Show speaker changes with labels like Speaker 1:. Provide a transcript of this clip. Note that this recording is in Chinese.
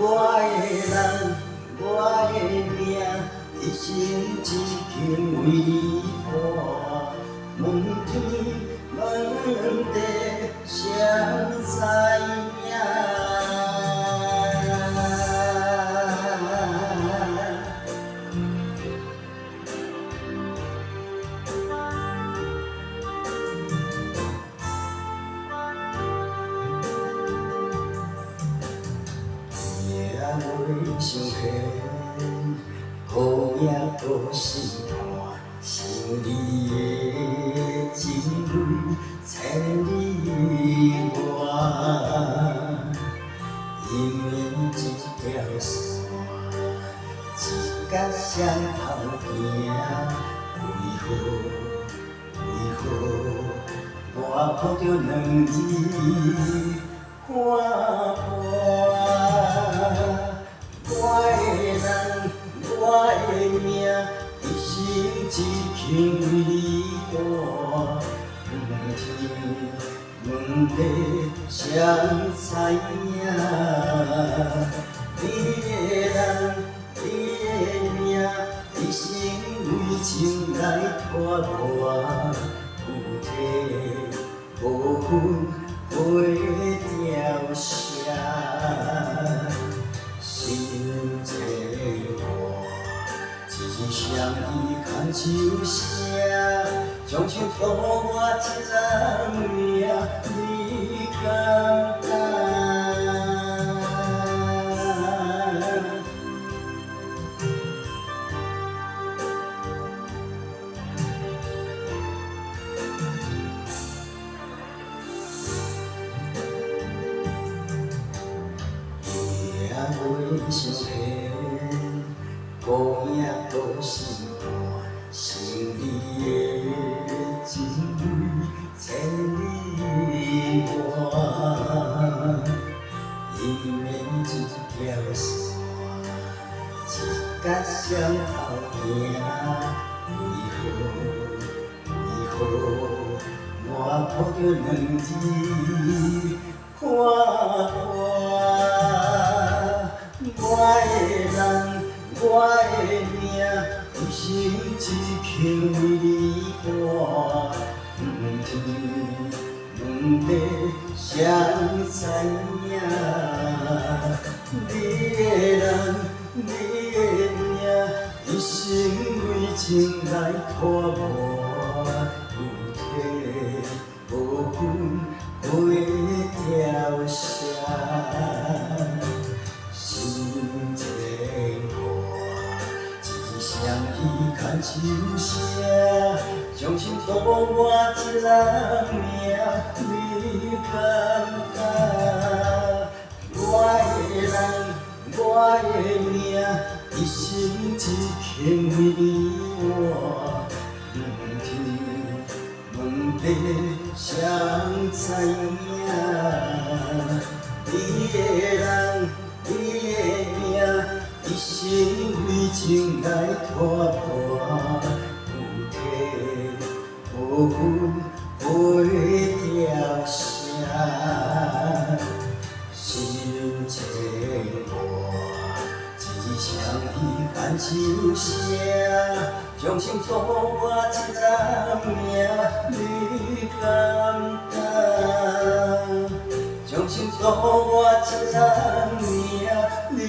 Speaker 1: 的人，我的命，一生只肯为你活。问天问地，谁知影？夜啊袂伤闲，苦命搁是伴，想你的情泪千里外。姻缘一条线，一甲双头行，为何我抱着两字看破？我的人，我的命，一生只肯为你活。问天问地，谁知影？你的人，你的命，一生为情来拖磨，有体无分陪着谁？心切我，一双伊牵手声，将手托我一人命，你敢知？夜啊袂伤闲，苦命搁是伴，想你的情泪千里外。姻缘一条线，一甲双头行，为何我抱着两字看破？我的人，我的命，一生只肯为你活。问天问地，谁知影？你的人，你的命，一生为情来拖磨，有体无分陪着谁？心切我，一双伊牵手声，将心托我一人命，你敢知？我的人，我的命，一生只肯为你活。问天问地，谁知影？你的人，你的命，一生为情来拖磨，有体无分陪着谁？心切我，一双伊牵手声，将心托我一人命，你敢知？将心托我一人命，你